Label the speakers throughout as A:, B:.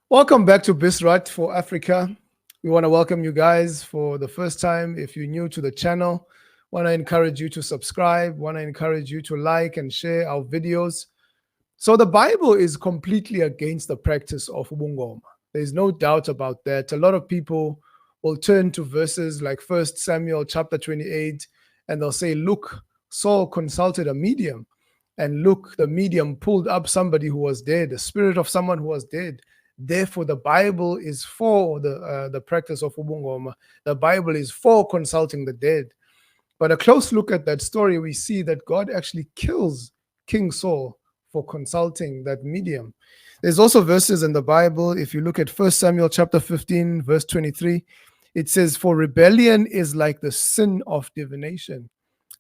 A: Welcome back to Bisrat for Africa. We want to welcome you guys for the first time. If you're new to the channel, want to encourage you to subscribe, want to encourage you to like and share our videos. So the Bible is completely against the practice of Ubungoma. There's no doubt about that. A lot of people will turn to verses like 1 Samuel chapter 28 and they'll say, look, Saul consulted a medium, and look, the medium pulled up somebody who was dead, the spirit of someone who was dead. Therefore, the Bible is for the practice of Ubungoma. The Bible is for consulting the dead. But a close look at that story, we see that God actually kills King Saul for consulting that medium. There's also verses in the Bible. If you look at 1 Samuel chapter 15, verse 23, it says, for rebellion is like the sin of divination.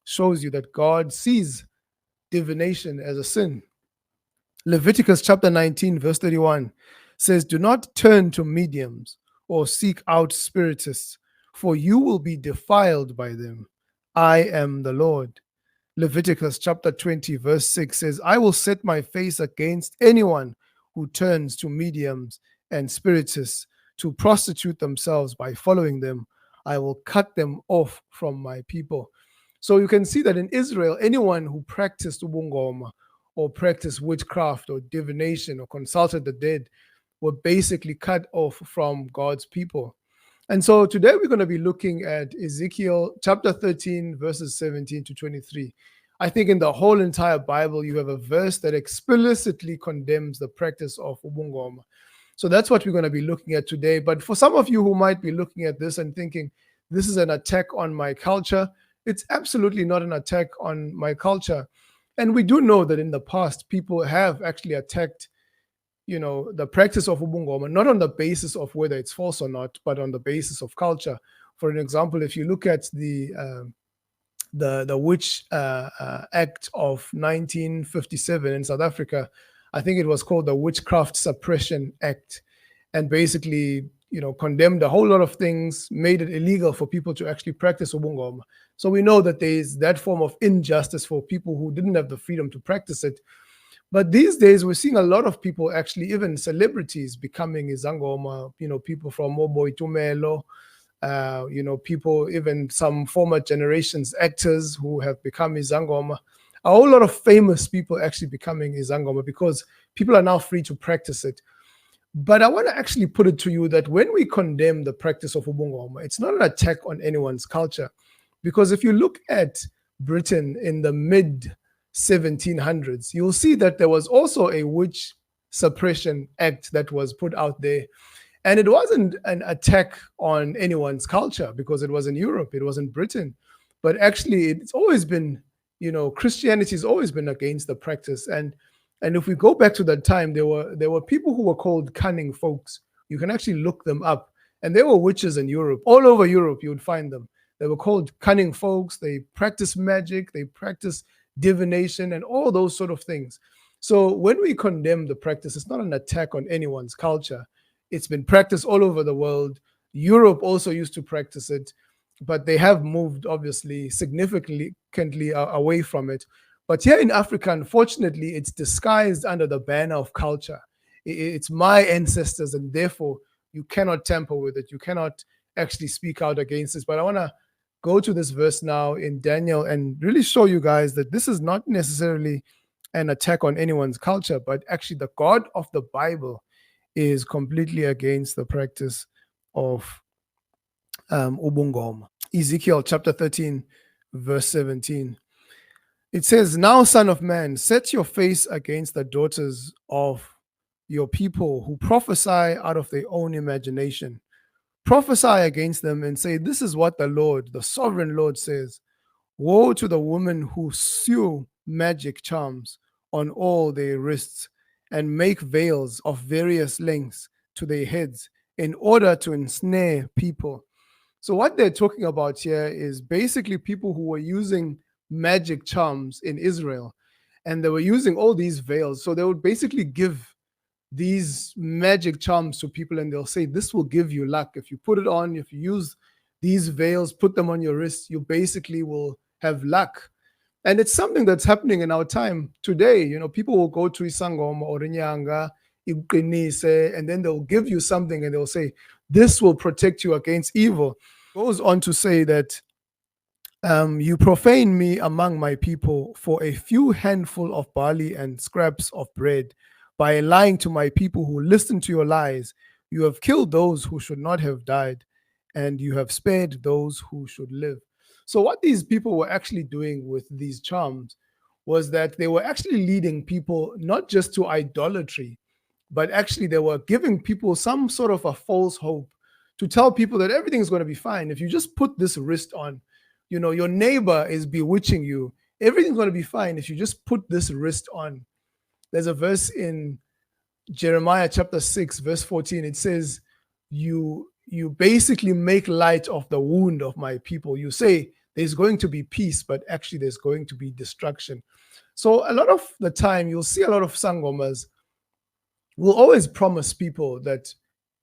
A: Shows you that God sees divination as a sin. Leviticus chapter 19, verse 31 says, do not turn to mediums or seek out spiritists, for you will be defiled by them. I am the Lord. Leviticus chapter 20, verse 6 says, I will set my face against anyone who turns to mediums and spiritists to prostitute themselves by following them. I will cut them off from my people. So you can see that in Israel, anyone who practiced Ubungoma or practiced witchcraft or divination or consulted the dead were basically cut off from God's people. And so today we're going to be looking at Ezekiel chapter 13, verses 17 to 23. I think in the whole entire Bible, you have a verse that explicitly condemns the practice of Ubungoma. So that's what we're going to be looking at today. But for some of you who might be looking at this and thinking, this is an attack on my culture, it's absolutely not an attack on my culture. And we do know that in the past, people have actually attacked the practice of Ubungoma, not on the basis of whether it's false or not, but on the basis of culture. For an example, if you look at the Witch Act of 1957 in South Africa, I think it was called the Witchcraft Suppression Act, and basically, condemned a whole lot of things, made it illegal for people to actually practice Ubungoma. So we know that there is that form of injustice for people who didn't have the freedom to practice it. But these days, we're seeing a lot of people, actually, even celebrities, becoming izangoma. People from Mobo Itumelo, people, even some former generations actors who have become izangoma. A whole lot of famous people actually becoming izangoma because people are now free to practice it. But I want to actually put it to you that when we condemn the practice of Ubungoma, it's not an attack on anyone's culture. Because if you look at Britain in the mid 1700s, you'll see that there was also a witch suppression act that was put out there. And it wasn't an attack on anyone's culture because it was in Europe, it was in Britain. But actually, it's always been, Christianity has always been against the practice. And if we go back to that time, there were people who were called cunning folks. You can actually look them up. And there were witches in Europe. All over Europe, you would find them. They were called cunning folks. They practiced magic. They practiced divination and all those sort of things. So when we condemn the practice, it's not an attack on anyone's culture. It's been practiced all over the world. Europe also used to practice it, but they have moved, obviously, significantly away from it. But here in Africa, unfortunately, it's disguised under the banner of culture. It's my ancestors, and therefore you cannot tamper with it. You cannot actually speak out against this. But I want to go to this verse now in Daniel and really show you guys that this is not necessarily an attack on anyone's culture, but actually the God of the Bible is completely against the practice of Ubungoma. Ezekiel chapter 13, verse 17. It says, now, son of man, set your face against the daughters of your people who prophesy out of their own imagination. Prophesy against them and say, this is what the Lord, the sovereign Lord, says. Woe to the women who sew magic charms on all their wrists and make veils of various lengths to their heads in order to ensnare people. So what they're talking about here is basically people who were using magic charms in Israel, and they were using all these veils. So they would basically give these magic charms to people, and they'll say, this will give you luck. If you put it on, if you use these veils, put them on your wrists, you basically will have luck. And it's something that's happening in our time today. People will go to Isangoma or Inyanga and then they'll give you something and they'll say, this will protect you against evil. Goes on to say that you profane me among my people for a few handful of barley and scraps of bread. By lying to my people who listen to your lies, you have killed those who should not have died, and you have spared those who should live. So, what these people were actually doing with these charms was that they were actually leading people not just to idolatry, but actually they were giving people some sort of a false hope to tell people that everything's going to be fine. If you just put this wrist on, your neighbor is bewitching you. Everything's going to be fine if you just put this wrist on. There's a verse in Jeremiah chapter 6, verse 14. It says, you basically make light of the wound of my people. You say there's going to be peace, but actually there's going to be destruction. So a lot of the time, you'll see a lot of sangomas will always promise people that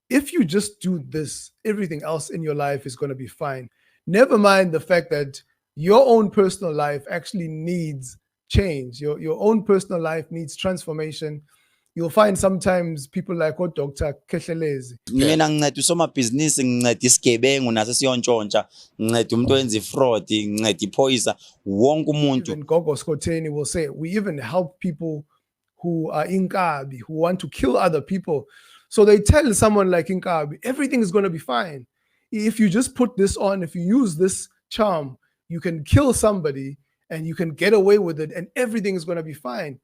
A: if you just do this, everything else in your life is going to be fine. Never mind the fact that your own personal life actually needs change. Your own personal life needs transformation. You'll find sometimes people like Dr. Keshelezi.
B: Mina nginceda usomabhizinisi, nginceda isigebengu naso siyontshontshwa, nginceda umuntu owenza ifraud, nginceda iphoyisa, wonke umuntu.
A: Even Gogo Skoteni will say, we even help people who are inkabi, who want to kill other people. So they tell someone like inkabi, everything is going to be fine. If you just put this on, if you use this charm, you can kill somebody and you can get away with it and everything is going to be fine.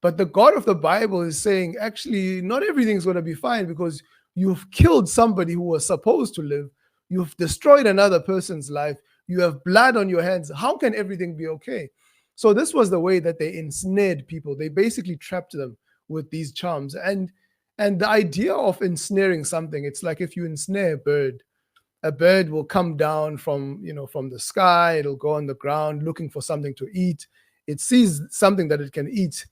A: But the God of the Bible is saying, actually, not everything is going to be fine because you've killed somebody who was supposed to live. You've destroyed another person's life. You have blood on your hands. How can everything be okay? So this was the way that they ensnared people. They basically trapped them with these charms. And the idea of ensnaring something, it's like if you ensnare a bird will come down from the sky. It'll go on the ground looking for something to eat. It sees something that it can eat.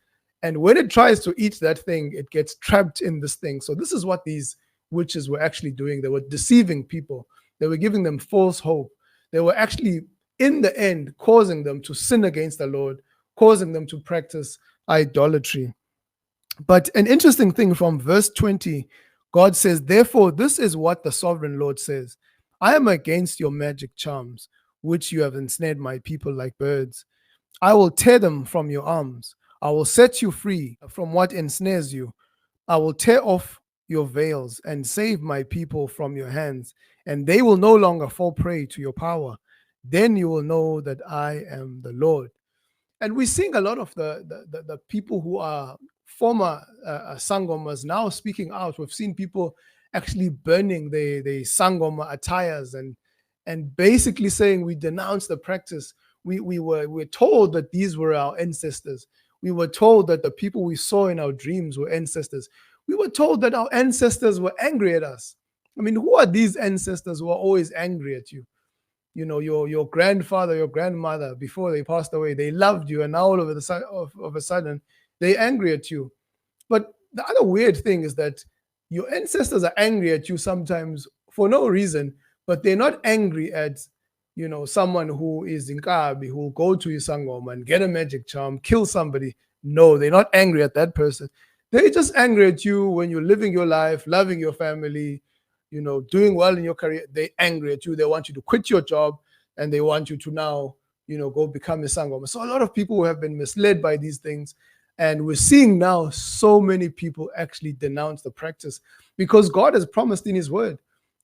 A: And when it tries to eat that thing, it gets trapped in this thing. So this is what these witches were actually doing. They were deceiving people. They were giving them false hope. They were actually, in the end, causing them to sin against the Lord, causing them to practice idolatry. But an interesting thing from verse 20, God says, therefore, this is what the sovereign Lord says. I am against your magic charms, which you have ensnared my people like birds. I will tear them from your arms. I will set you free from what ensnares you. I will tear off your veils and save my people from your hands, and they will no longer fall prey to your power. Then you will know that I am the Lord. And we're seeing a lot of the people who are former sangomas now speaking out. We've seen people actually burning the sangoma attires and basically saying we denounce the practice. We're told that these were our ancestors. We were told that the people we saw in our dreams were ancestors. We were told that our ancestors were angry at us. I mean, who are these ancestors who are always angry at you? Your grandfather, your grandmother, before they passed away, they loved you, and now all of a sudden, they're angry at you. But the other weird thing is that your ancestors are angry at you sometimes for no reason, but they're not angry at someone who is in Kabi, who will go to Isangoma and get a magic charm, kill somebody. No, they're not angry at that person. They're just angry at you when you're living your life, loving your family, doing well in your career. They're angry at you. They want you to quit your job and they want you to now, go become a Sangoma. So a lot of people who have been misled by these things. And we're seeing now so many people actually denounce the practice because God has promised in his word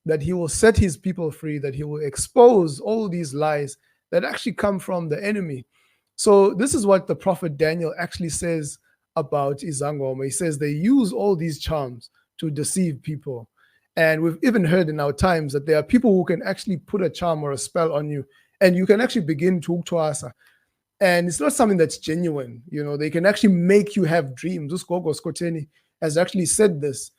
A: that he will set his people free, that he will expose all these lies that actually come from the enemy. So this is what the prophet Daniel actually says about Izangoma. He says they use all these charms to deceive people. And we've even heard in our times that there are people who can actually put a charm or a spell on you, and you can actually begin to Ukuthwasa. And it's not something that's genuine. They can actually make you have dreams. Ugogo Skoteni has actually said this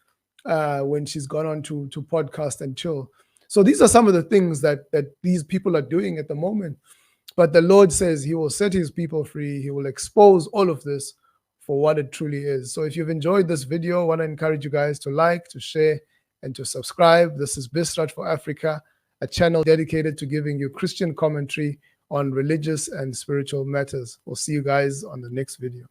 A: when she's gone on to podcast and chill. So these are some of the things that these people are doing at the moment. But the Lord says he will set his people free. He will expose all of this for what it truly is. So if you've enjoyed this video, I want to encourage you guys to like, to share, and to subscribe. This is Witchcraft for Africa, a channel dedicated to giving you Christian commentary on religious and spiritual matters. We'll see you guys on the next video.